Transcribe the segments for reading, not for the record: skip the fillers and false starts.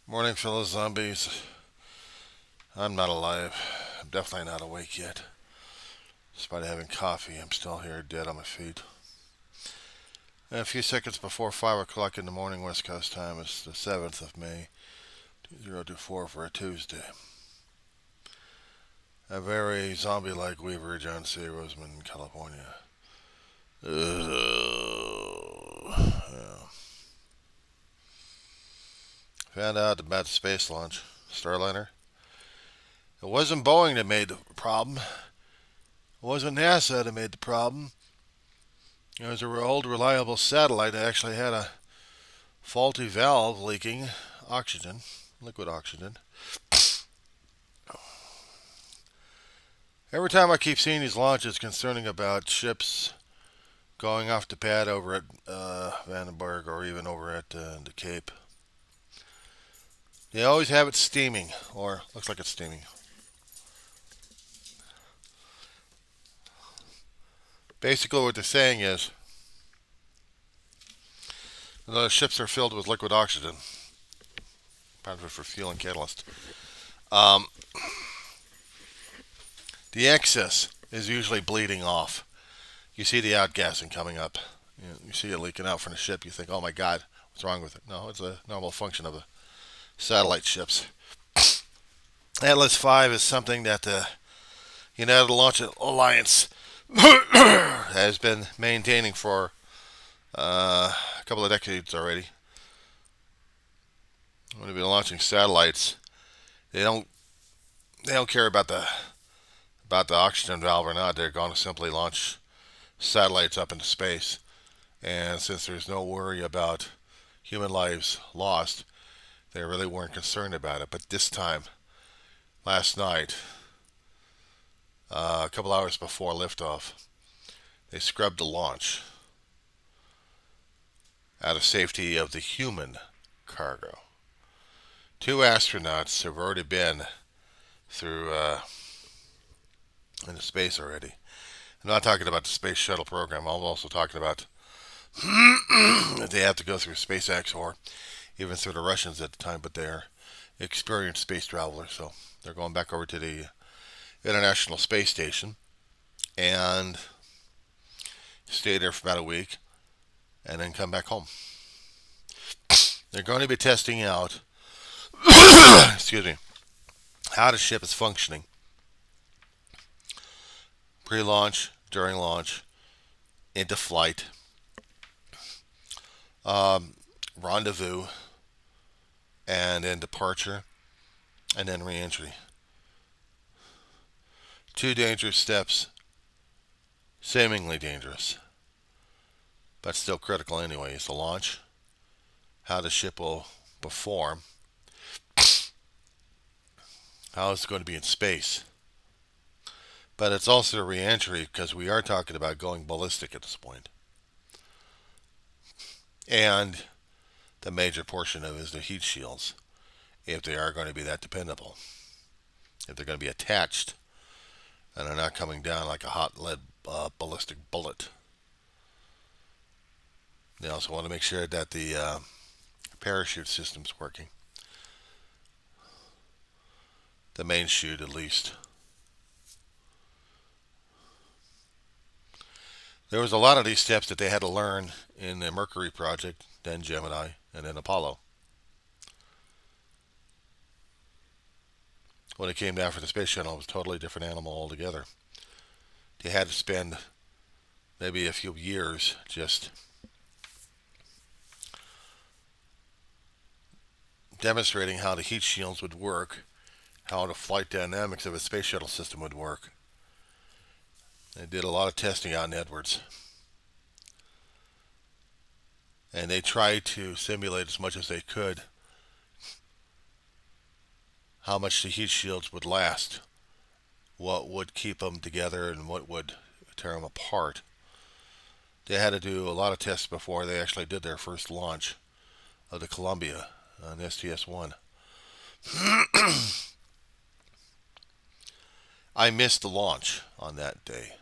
Morning, fellow zombies. I'm not alive. I'm definitely not awake yet. Despite having coffee, I'm still here dead on my feet. And a few seconds before 5 o'clock in the morning West Coast time is the 7th of May, 2024 for a Tuesday. A very zombie-like Weaver, John C. Roseman, California. Yeah. Found out about the space launch. Starliner. It wasn't Boeing that made the problem. It wasn't NASA that made the problem. It was an old reliable satellite that actually had a faulty valve leaking oxygen, liquid oxygen. Every time I keep seeing these launches concerning about ships going off the pad over at Vandenberg or even over at the Cape, they always have it steaming, or looks like it's steaming. Basically, what they're saying is the ships are filled with liquid oxygen, probably for fuel and catalyst. Um, the excess is usually bleeding off. You see the outgassing coming up. You see it leaking out from the ship. You think, oh my God, what's wrong with it? No, it's a normal function of the satellite ships. Atlas V is something that the United Launch Alliance has been maintaining for a couple of decades already. When they've been launching satellites, they don't they don't care about the oxygen valve or not. They're going to simply launch satellites up into space. And since there's no worry about human lives lost, they really weren't concerned about it. But this time, last night, a couple hours before liftoff, they scrubbed the launch out of safety of the human cargo. Two astronauts have already been through into space already. I'm not talking about the space shuttle program. I'm also talking about that they have to go through SpaceX or even through the Russians at the time, but they're experienced space travelers, so they're going back over to the International Space Station and stay there for about a week and then come back home. They're going to be testing out, excuse me, how the ship is functioning pre-launch, during launch, into flight, um, rendezvous, and then departure, and then reentry. Two dangerous steps, seemingly dangerous, but still critical anyway. Is the launch, how the ship will perform, how it's going to be in space. But it's also a reentry because we are talking about going ballistic at this point. And the major portion of it is the heat shields, if they are going to be that dependable. If they're going to be attached and are not coming down like a hot lead ballistic bullet. They also want to make sure that the parachute system's working. The main chute, at least. There was a lot of these steps that they had to learn in the Mercury project, then Gemini, and then Apollo. When it came down for the space shuttle, it was a totally different animal altogether. They had to spend maybe a few years just demonstrating how the heat shields would work, how the flight dynamics of a space shuttle system would work. They did a lot of testing out in Edwards. And they tried to simulate as much as they could how much the heat shields would last, what would keep them together, and what would tear them apart. They had to do a lot of tests before they actually did their first launch of the Columbia on STS-1. I missed the launch on that day.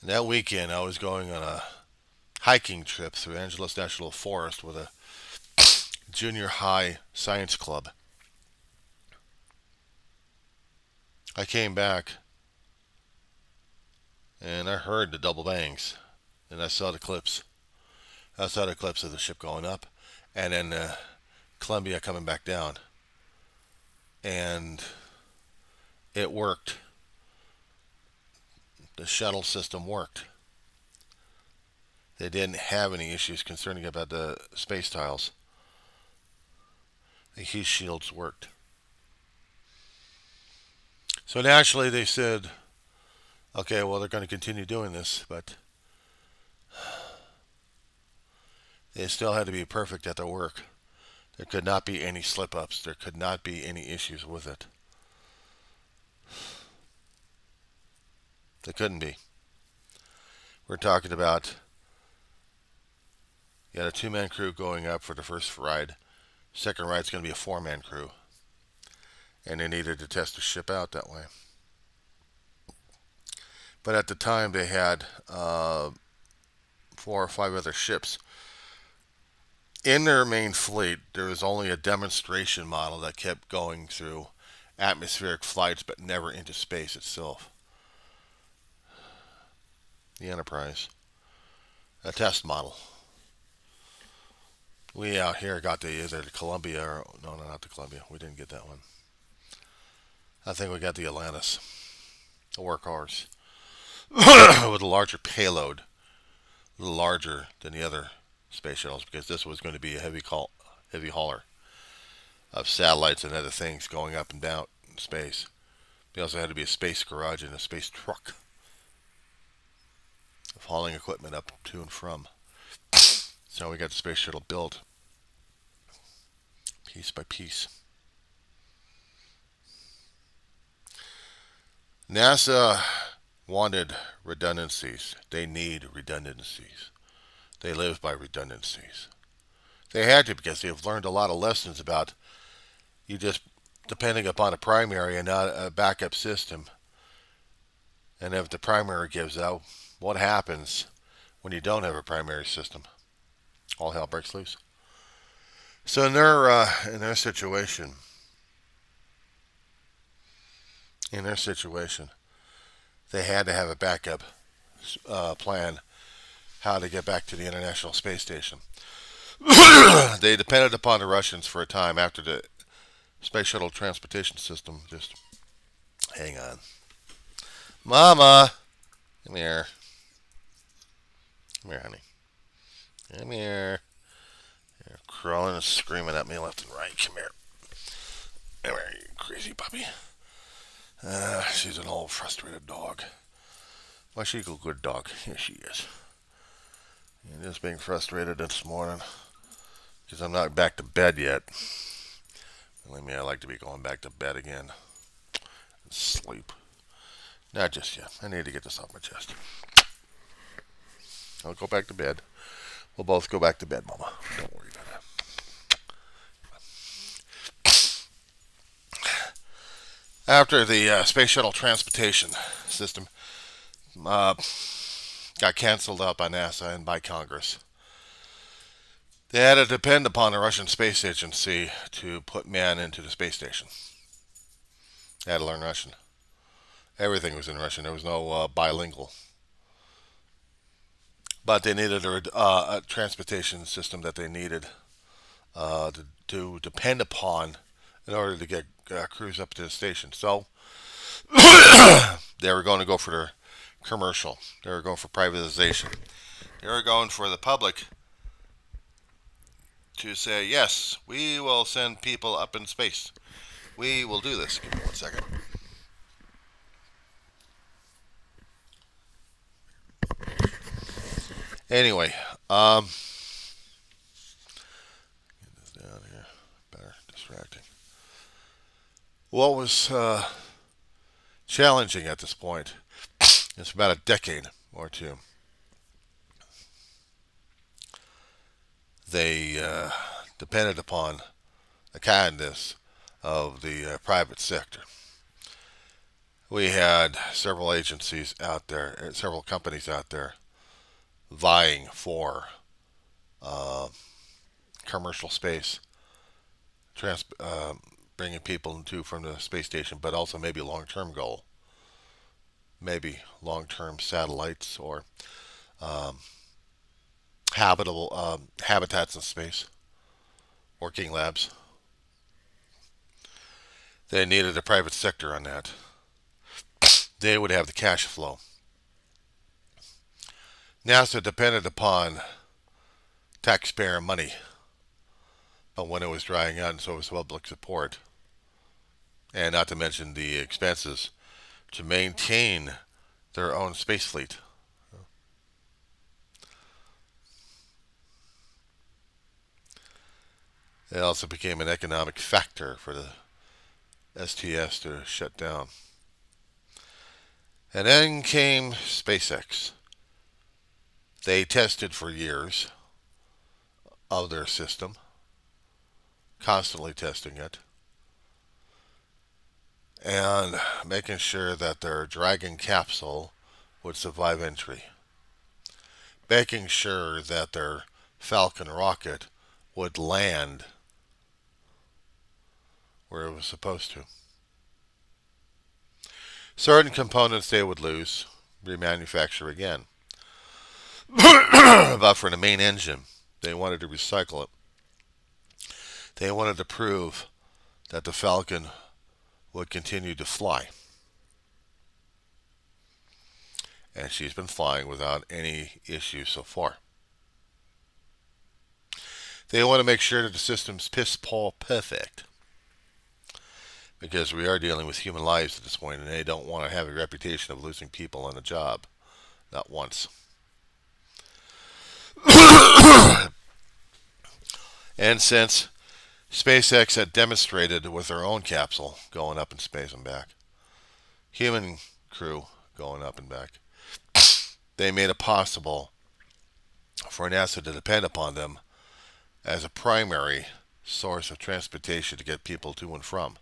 And that weekend, I was going on a hiking trip through Angeles National Forest with a junior high science club. I came back and I heard the double bangs and I saw the clips. I saw the clips of the ship going up and then Columbia coming back down. And it worked. The shuttle system worked. They didn't have any issues concerning about the space tiles. The heat shields worked. So naturally they said, okay, well, they're going to continue doing this, but they still had to be perfect at their work. There could not be any slip ups. There could not be any issues with it. There couldn't be. We're talking about you had a 2-man crew going up for the first ride. Second ride's going to be a 4-man crew. And they needed to test the ship out that way. But at the time, they had 4 or 5 other ships. In their main fleet, there was only a demonstration model that kept going through atmospheric flights, but never into space itself. The Enterprise. A test model. We out here got either the Columbia or... No, not the Columbia. We didn't get that one. I think we got the Atlantis. The workhorse. With a larger payload. A little larger than the other space shuttles because this was going to be a heavy hauler of satellites and other things going up and down in space. They also had to be a space garage and a space truck of hauling equipment up to and from. So we got the space shuttle built piece by piece. NASA wanted redundancies. They need redundancies. They live by redundancies. They had to because they've learned a lot of lessons about you just depending upon a primary and not a backup system. And if the primary gives out, what happens when you don't have a primary system? All hell breaks loose. So in their situation, they had to have a backup plan how to get back to the International Space Station. They depended upon the Russians for a time after the Space Shuttle Transportation System. Just hang on. Mama! Come here. Come here, honey. Come here. You're crawling and screaming at me left and right. Come here. Come here, you crazy puppy. She's an old frustrated dog. Well, she's a good dog. Here she is. And just being frustrated this morning because I'm not back to bed yet. Believe me, I like to be going back to bed again and sleep. Not just yet. I need to get this off my chest. I'll go back to bed. We'll both go back to bed, Mama. Don't worry about it. After the Space Shuttle Transportation System got canceled out by NASA and by Congress, they had to depend upon the Russian Space Agency to put man into the space station. They had to learn Russian. Everything was in Russian. There was no bilingual. But they needed a transportation system that they needed to depend upon in order to get crews up to the station. So they were going to go for their commercial. They were going for privatization. They were going for the public to say, yes, we will send people up in space. We will do this. Give me 1 second. Anyway, get this down here. Better distracting. What was challenging at this point, it's about a decade or two, they depended upon the kindness of the private sector. We had several agencies out there, several companies out there vying for commercial space bringing people to from the space station, but also maybe a long-term goal, maybe long-term satellites or um, habitable habitats in space, working labs. They needed a private sector on that. They would have the cash flow. NASA depended upon taxpayer money, but when it was drying out, and so was public support, and not to mention the expenses to maintain their own space fleet. It also became an economic factor for the STS to shut down. And then came SpaceX. They tested for years of their system, constantly testing it, and making sure that their Dragon capsule would survive entry, making sure that their Falcon rocket would land where it was supposed to. Certain components they would lose, remanufacture again. But for the main engine, they wanted to recycle it. They wanted to prove that the Falcon would continue to fly. And she's been flying without any issues so far. They want to make sure that the system's piss poor perfect. Because we are dealing with human lives at this point, and they don't want to have a reputation of losing people on the job. Not once. And since SpaceX had demonstrated with their own capsule going up in space and back, human crew going up and back, they made it possible for NASA to depend upon them as a primary source of transportation to get people to and from.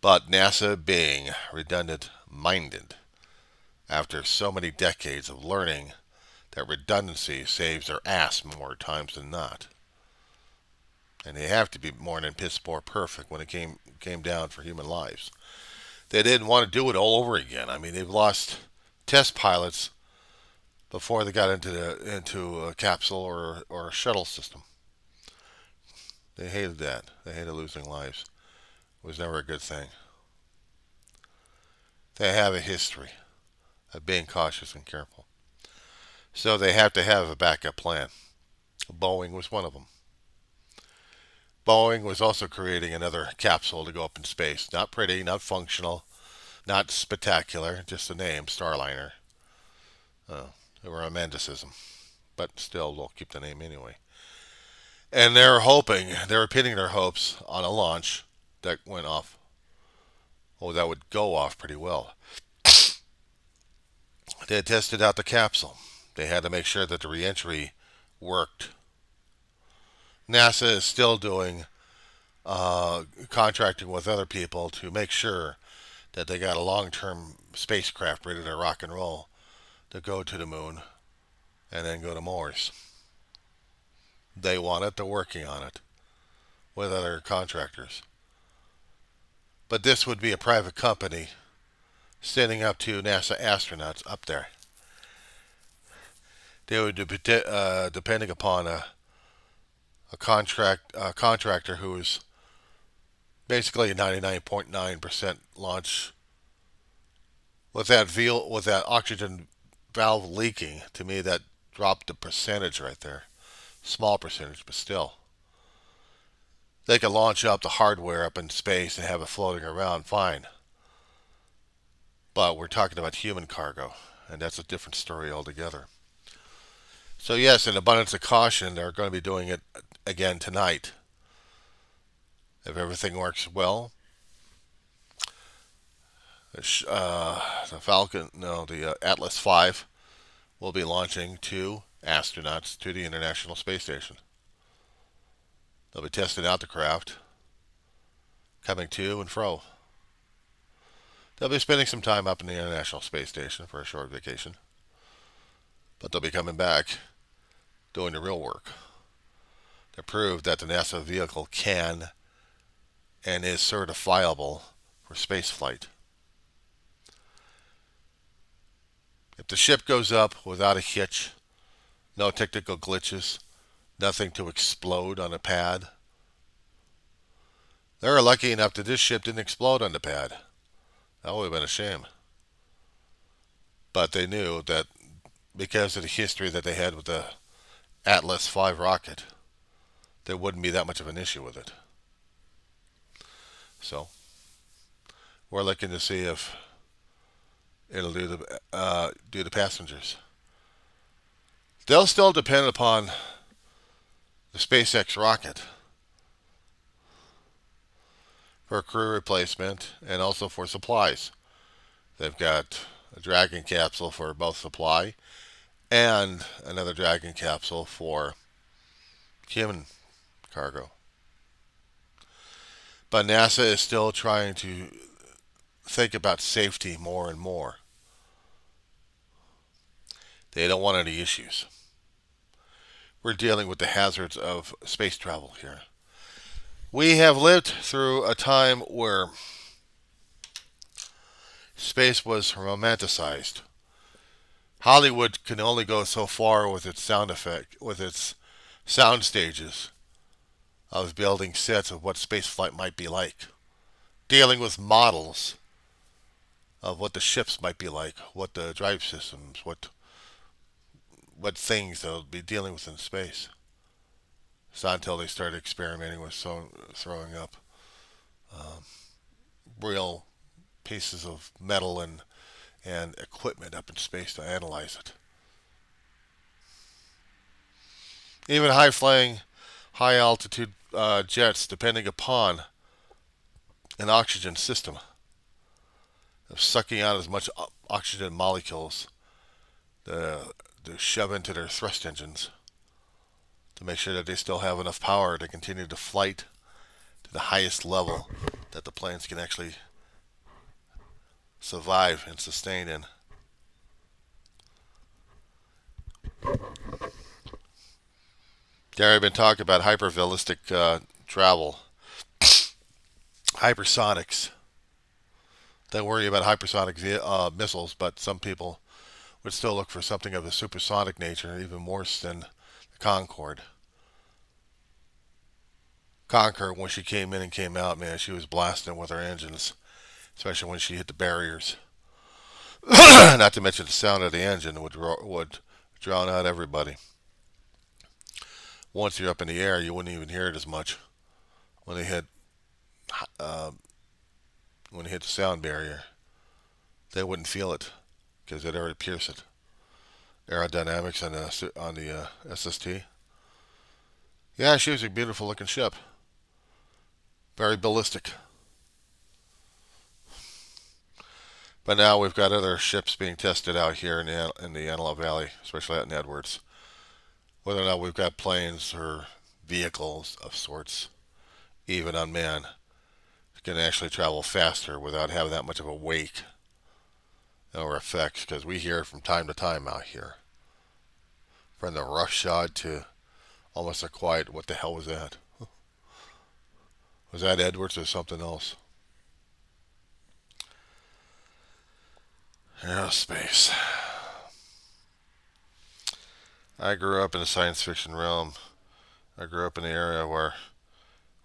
But NASA, being redundant minded, after so many decades of learning that redundancy saves their ass more times than not, and they have to be more than piss poor perfect when it came down for human lives. They didn't want to do it all over again. I mean, they've lost test pilots before they got into a capsule or a shuttle system. They hated that. They hated losing lives. It was never a good thing. They have a history of being cautious and careful. So they have to have a backup plan. Boeing was one of them. Boeing was also creating another capsule to go up in space. Not pretty, not functional, not spectacular, just the name, Starliner. They were a romanticism, but still, they'll keep the name anyway. And they're pinning their hopes on a launch that went off. Oh, that would go off pretty well. They had tested out the capsule. They had to make sure that the reentry worked. NASA is still doing contracting with other people to make sure that they got a long-term spacecraft ready to rock and roll to go to the moon and then go to Mars. They want it. They're working on it with other contractors. But this would be a private company sending up to NASA astronauts up there. They would be depending upon a contractor who is basically a 99.9% launch. With that oxygen valve leaking, to me that dropped the percentage right there. Small percentage, but still. They could launch up the hardware up in space and have it floating around fine. But we're talking about human cargo, and that's a different story altogether. So yes, in abundance of caution, they're going to be doing it again tonight. If everything works well, the Falcon, no, the Atlas V will be launching 2 astronauts to the International Space Station. They'll be testing out the craft, coming to and fro. They'll be spending some time up in the International Space Station for a short vacation, but they'll be coming back doing the real work to prove that the NASA vehicle can and is certifiable for spaceflight. If the ship goes up without a hitch, no technical glitches, nothing to explode on a pad, they were lucky enough that this ship didn't explode on the pad. That would have been a shame. But they knew that because of the history that they had with the Atlas V rocket, there wouldn't be that much of an issue with it. So we're looking to see if it'll do the passengers. They'll still depend upon the SpaceX rocket for crew replacement and also for supplies. They've got a Dragon capsule for both supply and another Dragon capsule for human cargo. But NASA is still trying to think about safety more and more. They don't want any issues. We're dealing with the hazards of space travel here. We have lived through a time where space was romanticized. Hollywood can only go so far with its sound effect, with its sound stages of building sets of what spaceflight might be like, dealing with models of what the ships might be like, what the drive systems, what things they'll be dealing with in space. It's not until they started experimenting with throwing up um, real pieces of metal and equipment up in space to analyze it. Even high flying, high altitude jets, depending upon an oxygen system, of sucking out as much oxygen molecules to shove into their thrust engines to make sure that they still have enough power to continue to flight to the highest level that the planes can actually survive and sustain in. Gary, I've been talking about hypervelistic travel, hypersonics. Don't worry about hypersonic missiles, but some people would still look for something of a supersonic nature, even worse than the Concorde. Concorde, when she came in and came out, man, she was blasting with her engines, especially when she hit the barriers. Not to mention the sound of the engine would drown out everybody. Once you're up in the air, you wouldn't even hear it as much when they hit uh, when they hit the sound barrier. They wouldn't feel it because they'd already pierced it. Aerodynamics on the SST. Yeah, she was a beautiful looking ship. Very ballistic. But now we've got other ships being tested out here in the Antelope Valley, especially out in Edwards. Whether or not we've got planes or vehicles of sorts, even unmanned, can actually travel faster without having that much of a wake or effects, because we hear it from time to time out here. From the roughshod to almost a quiet, what the hell was that? Was that Edwards or something else? Aerospace. I grew up in the science fiction realm. I grew up in the area where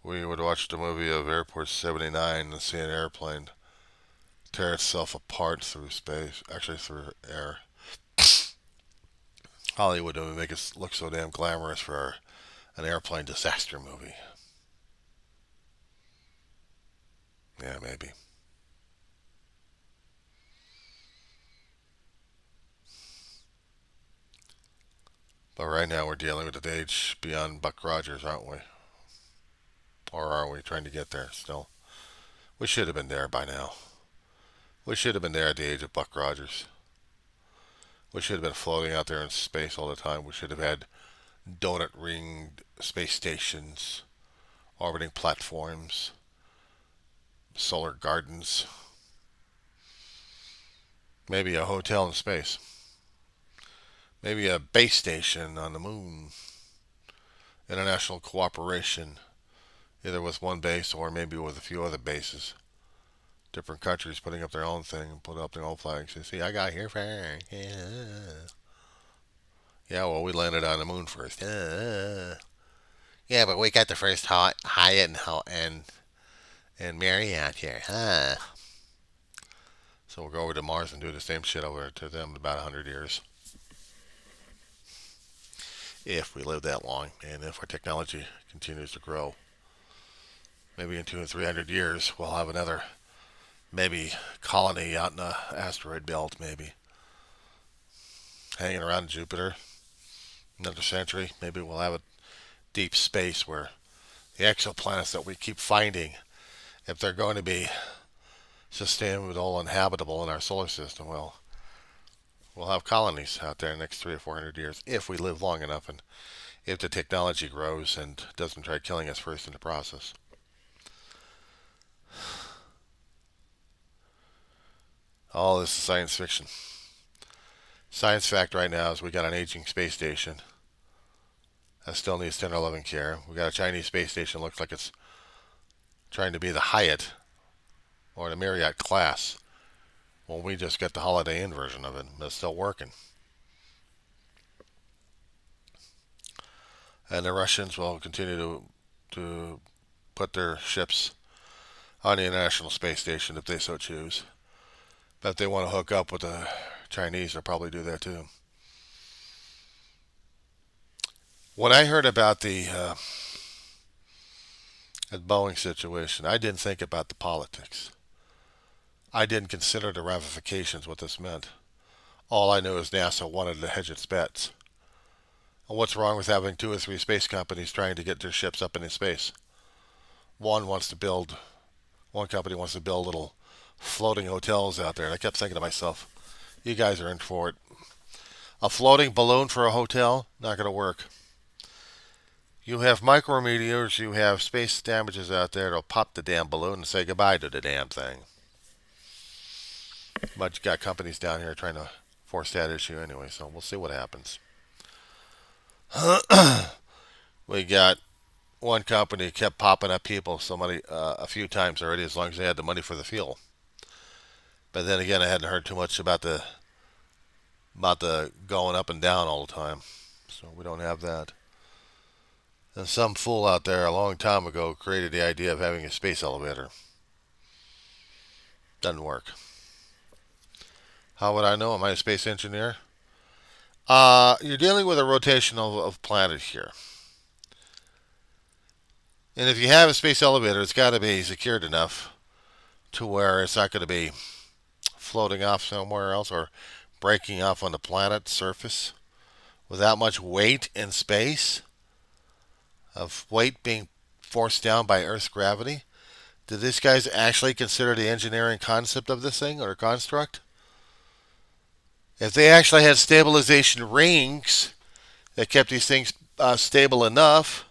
we would watch the movie of Airport 79 and see an airplane tear itself apart through space, actually through air. Hollywood would make it look so damn glamorous for an airplane disaster movie. Yeah, maybe. But right now we're dealing with an age beyond Buck Rogers, aren't we? Or are we trying to get there still? We should have been there by now. We should have been there at the age of Buck Rogers. We should have been floating out there in space all the time. We should have had donut ringed space stations, orbiting platforms, solar gardens, maybe a hotel in space, maybe a base station on the moon, international cooperation either with one base or maybe with a few other bases. Different countries putting up their own thing and put up their own flags. You see, I got here first. Yeah, well, we landed on the moon first. Yeah, but we got the first Hyatt and Marriott here. So we'll go over to Mars and do the same shit over to them in about 100 years. If we live that long and if our technology continues to grow. Maybe in 200 or 300 years, we'll have another maybe colony out in the asteroid belt, maybe hanging around Jupiter. Another century, maybe we'll have a deep space where the exoplanets that we keep finding, if they're going to be sustainable and habitable in our solar system, well, we'll have colonies out there in the next 300 or 400 years if we live long enough and if the technology grows and doesn't try killing us first in the process. All this is science fiction. Science fact right now is we got an aging space station that still needs tender loving care. We got a Chinese space station that looks like it's trying to be the Hyatt or the Marriott class. Well, we just got the Holiday Inn version of it. It's still working. And the Russians will continue to put their ships on the International Space Station if they so choose. But if they want to hook up with the Chinese, they'll probably do that too. When I heard about the Boeing situation, I didn't think about the politics. I didn't consider the ramifications, what this meant. All I knew is NASA wanted to hedge its bets. And what's wrong with having 2 or 3 space companies trying to get their ships up into space? One company wants to build little floating hotels out there. And I kept thinking to myself, you guys are in for it. A floating balloon for a hotel? Not going to work. You have micrometeors, you have space damages out there that'll pop the damn balloon and say goodbye to the damn thing. But you got companies down here trying to force that issue anyway, so we'll see what happens. We got one company kept popping up people a few times already, as long as they had the money for the fuel. But then again, I hadn't heard too much about the going up and down all the time, so we don't have that. And some fool out there a long time ago created the idea of having a space elevator. Doesn't work. How would I know? Am I a space engineer? You're dealing with a rotation of planet here. And if you have a space elevator, it's got to be secured enough to where it's not going to be floating off somewhere else or breaking off on the planet's surface without much weight in space, of weight being forced down by Earth's gravity. Did these guys actually consider the engineering concept of this thing or construct? If they actually had stabilization rings that kept these things stable enough,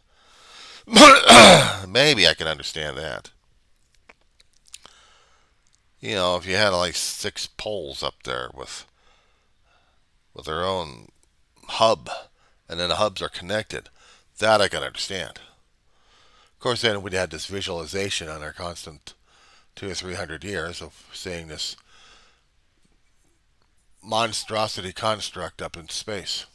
maybe I can understand that. You know, if you had like 6 poles up there with their own hub, and then the hubs are connected, that I can understand. Of course, then we'd have this visualization on our constant 200 or 300 years of seeing this monstrosity construct up in space.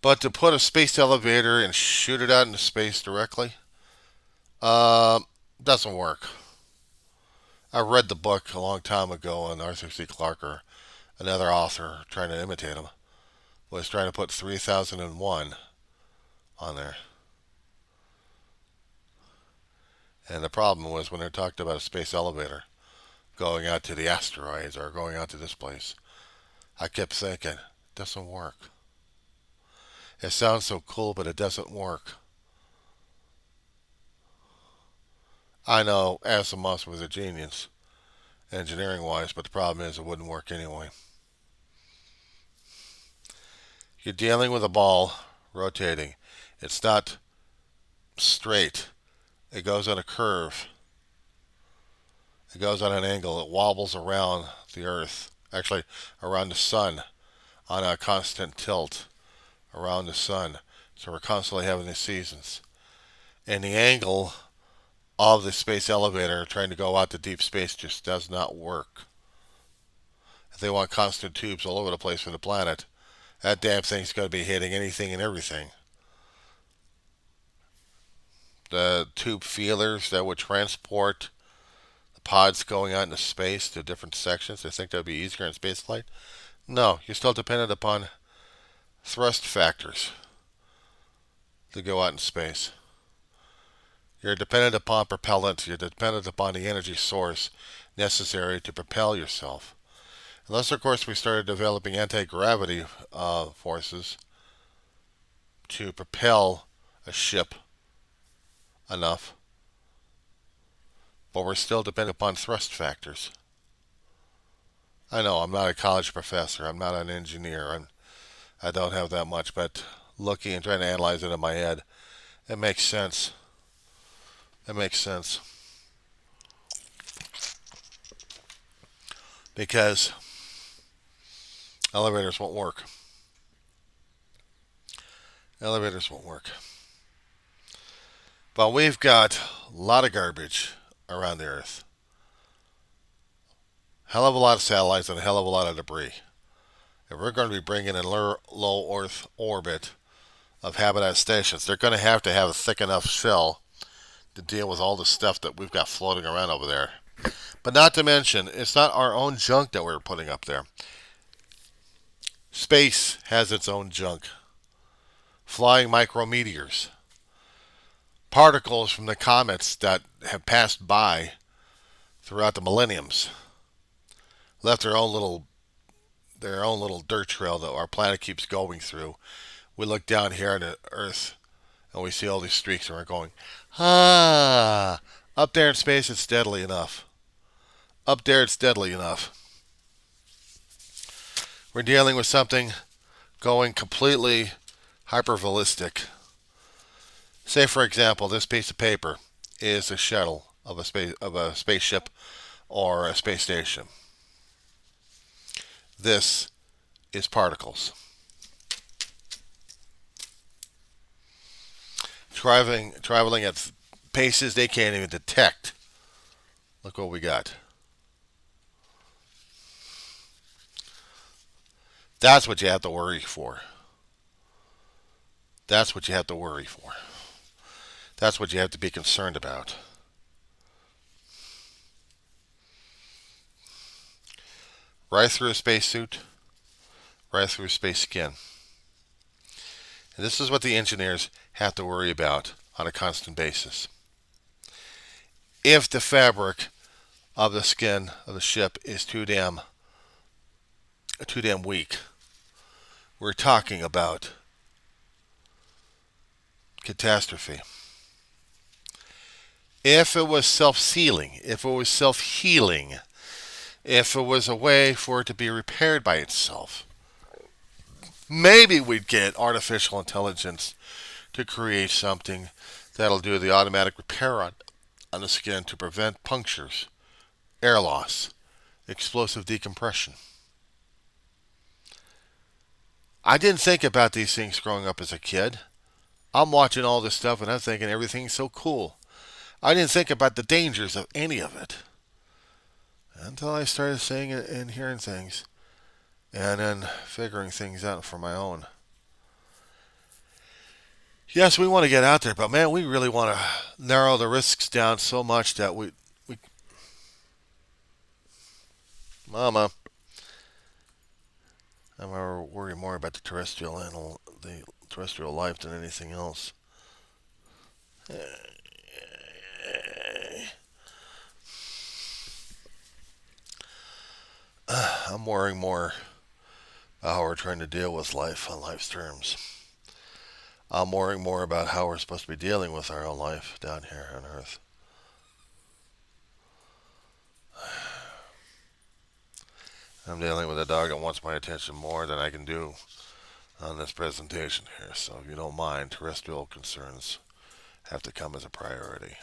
But to put a space elevator and shoot it out into space directly, doesn't work. I read the book a long time ago on Arthur C. Clarke, or another author trying to imitate him, was trying to put 3001 on there. And the problem was when they talked about a space elevator going out to the asteroids or going out to this place, I kept thinking, it doesn't work. It sounds so cool, but it doesn't work. I know Asimov was a genius, engineering-wise, but the problem is it wouldn't work anyway. You're dealing with a ball rotating. It's not straight. It goes on a curve. It goes on an angle. It wobbles around the Earth, actually around the sun, on a constant tilt around the sun. So we're constantly having these seasons. And the angle of the space elevator trying to go out to deep space just does not work. If they want constant tubes all over the place for the planet, that damn thing's going to be hitting anything and everything. The tube feelers that would transport the pods going out into space to different sections, they think that would be easier in spaceflight? No, you're still dependent upon thrust factors to go out in space. You're dependent upon propellant. You're dependent upon the energy source necessary to propel yourself. Unless, of course, we started developing anti-gravity forces to propel a ship enough. But we're still dependent upon thrust factors. I know, I'm not a college professor. I'm not an engineer. I don't have that much, but looking and trying to analyze it in my head, it makes sense. It makes sense. Because elevators won't work. Elevators won't work. But we've got a lot of garbage around the Earth. Hell of a lot of satellites and a hell of a lot of debris. And we're going to be bringing in low Earth orbit of habitat stations. They're going to have a thick enough shell to deal with all the stuff that we've got floating around over there. But not to mention, it's not our own junk that we're putting up there. Space has its own junk. Flying micrometeors. Particles from the comets that have passed by throughout the millenniums. Left their own little dirt trail that our planet keeps going through. We look down here on the Earth and we see all these streaks and we're going, up there in space it's deadly enough. Up there it's deadly enough. We're dealing with something going completely hyperballistic. Say, for example, this piece of paper is a shuttle of a spaceship or a space station. This is particles. Traveling at paces they can't even detect. Look what we got. That's what you have to worry for. That's what you have to worry for. That's what you have to be concerned about. Right through a spacesuit, right through a space skin. And this is what the engineers have to worry about on a constant basis. If the fabric of the skin of the ship is too damn weak, we're talking about catastrophe. If it was self-sealing, if it was self-healing, if it was a way for it to be repaired by itself, maybe we'd get artificial intelligence to create something that'll do the automatic repair on the skin to prevent punctures, air loss, explosive decompression. I didn't think about these things growing up as a kid. I'm watching all this stuff and I'm thinking everything's so cool. I didn't think about the dangers of any of it until I started seeing it and hearing things and then figuring things out for my own. Yes, we want to get out there, but man, we really want to narrow the risks down so much that we Mama, I'm worry more about the terrestrial life than anything else. I'm worrying more about how we're trying to deal with life on life's terms. I'm worrying more about how we're supposed to be dealing with our own life down here on Earth. I'm dealing with a dog that wants my attention more than I can do on this presentation here. So if you don't mind, terrestrial concerns have to come as a priority.